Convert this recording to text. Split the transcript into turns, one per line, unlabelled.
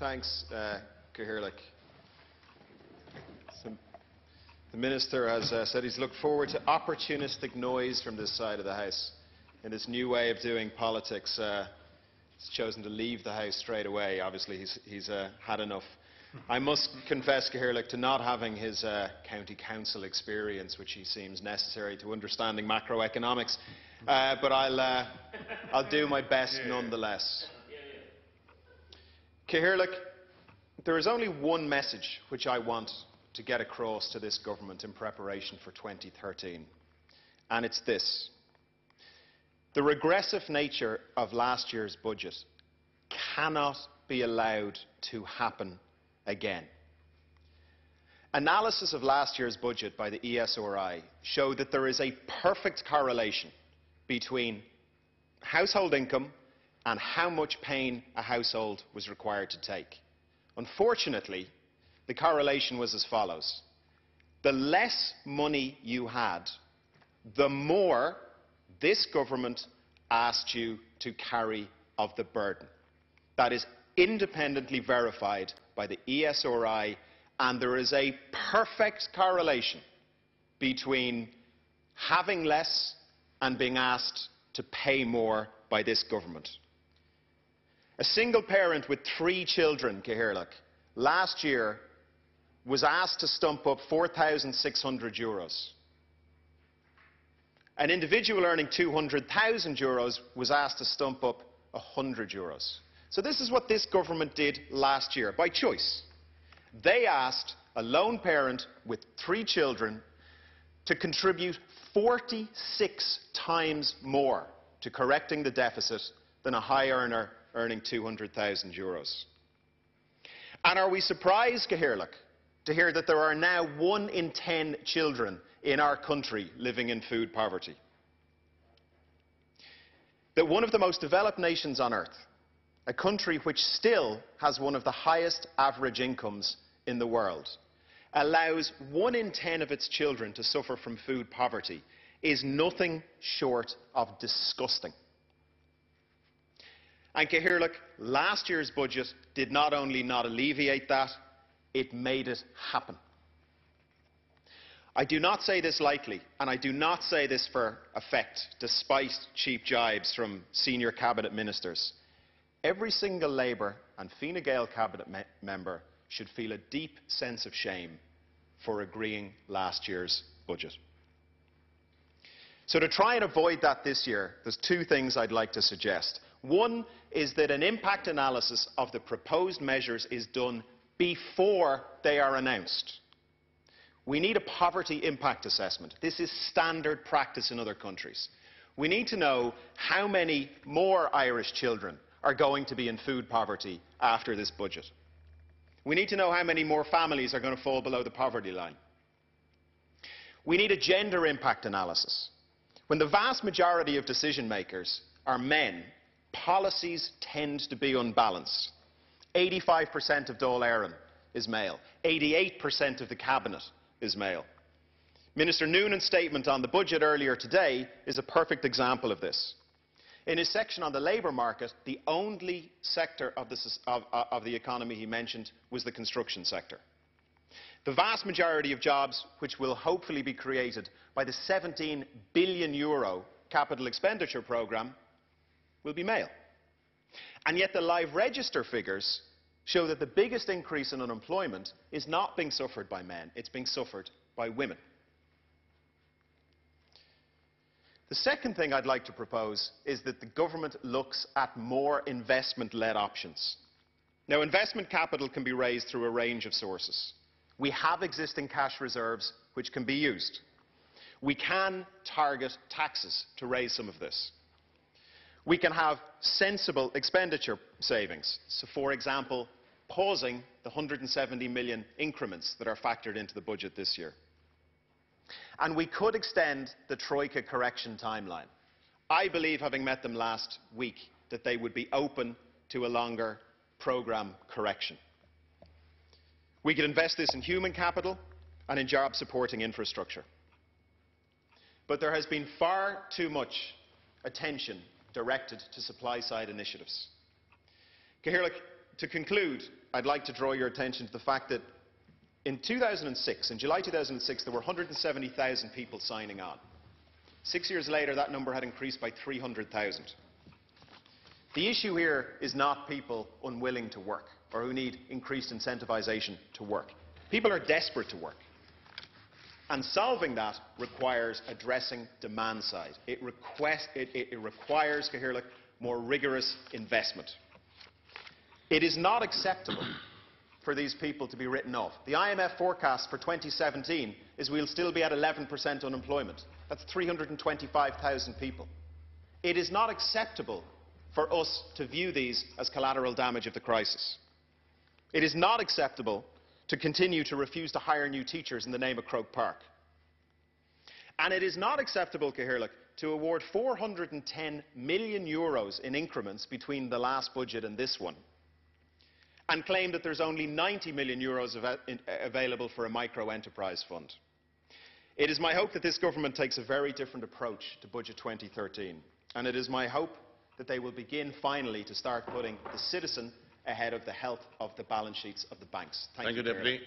Thanks, Cahirlik. The Minister has said he's looked forward to opportunistic noise from this side of the House. In this new way of doing politics, he's chosen to leave the House straight away. Obviously, he's had enough. I must confess, Cahirlik, to not having his county council experience, which he seems necessary to understanding macroeconomics, but I'll do my best nonetheless. Cahirlik, there is only one message which I want to get across to this government in preparation for 2013, and it's this. The regressive nature of last year's budget cannot be allowed to happen again. Analysis of last year's budget by the ESRI showed that there is a perfect correlation between household income and how much pain a household was required to take. Unfortunately, the correlation was as follows. The less money you had, the more this government asked you to carry of the burden. That is independently verified by the ESRI, and there is a perfect correlation between having less and being asked to pay more by this government. A single parent with 3 children, Cahirlik, last year was asked to stump up €4,600. An individual earning €200,000 was asked to stump up €100. So this is what this government did last year, by choice. They asked a lone parent with 3 children to contribute 46 times more to correcting the deficit than a high earner earning €200,000. And are we surprised, Cahirlik, to hear that there are now 1 in 10 children in our country living in food poverty? That one of the most developed nations on earth, a country which still has one of the highest average incomes in the world, allows 1 in 10 of its children to suffer from food poverty is nothing short of disgusting. And Cahirlik, last year's budget did not only not alleviate that, it made it happen. I do not say this lightly, and I do not say this for effect, despite cheap jibes from senior cabinet ministers. Every single Labour and Fine Gael cabinet member should feel a deep sense of shame for agreeing last year's budget. So to try and avoid that this year, there's 2 things I'd like to suggest. One is that an impact analysis of the proposed measures is done before they are announced. We need a poverty impact assessment. This is standard practice in other countries. We need to know how many more Irish children are going to be in food poverty after this budget. We need to know how many more families are going to fall below the poverty line. We need a gender impact analysis. When the vast majority of decision makers are men, policies tend to be unbalanced. 85% of Dáil Éireann is male. 88% of the cabinet is male. Minister Noonan's statement on the budget earlier today is a perfect example of this. In his section on the labour market, the only sector of the economy he mentioned was the construction sector. The vast majority of jobs which will hopefully be created by the €17 billion capital expenditure programme will be male. And yet the live register figures show that the biggest increase in unemployment is not being suffered by men, it's being suffered by women. The second thing I'd like to propose is that the government looks at more investment-led options. Now, investment capital can be raised through a range of sources. We have existing cash reserves which can be used. We can target taxes to raise some of this. We can have sensible expenditure savings. So, for example, pausing the 170 million increments that are factored into the budget this year. And we could extend the Troika correction timeline. I believe, having met them last week, that they would be open to a longer programme correction. We could invest this in human capital and in job-supporting infrastructure. But there has been far too much attention directed to supply-side initiatives. Cahirlik, To conclude, I'd like to draw your attention to the fact that in 2006, in July 2006, there were 170,000 people signing on. 6 years later, that number had increased by 300,000. The issue here is not people unwilling to work or who need increased incentivisation to work. People are desperate to work. And solving that requires addressing demand side. It requires, Cathaoirleach, more rigorous investment. It is not acceptable for these people to be written off. The IMF forecast for 2017 is we'll still be at 11% unemployment. That's 325,000 people. It is not acceptable for us to view these as collateral damage of the crisis. It is not acceptable to continue to refuse to hire new teachers in the name of Croke Park. And it is not acceptable, Cathaoirleach, to award €410 million in increments between the last budget and this one, and claim that there's only €90 million available for a micro-enterprise fund. It is my hope that this government takes a very different approach to Budget 2013, and it is my hope that they will begin finally to start putting the citizen ahead of the health of the balance sheets of the banks. Thank you,
Deputy.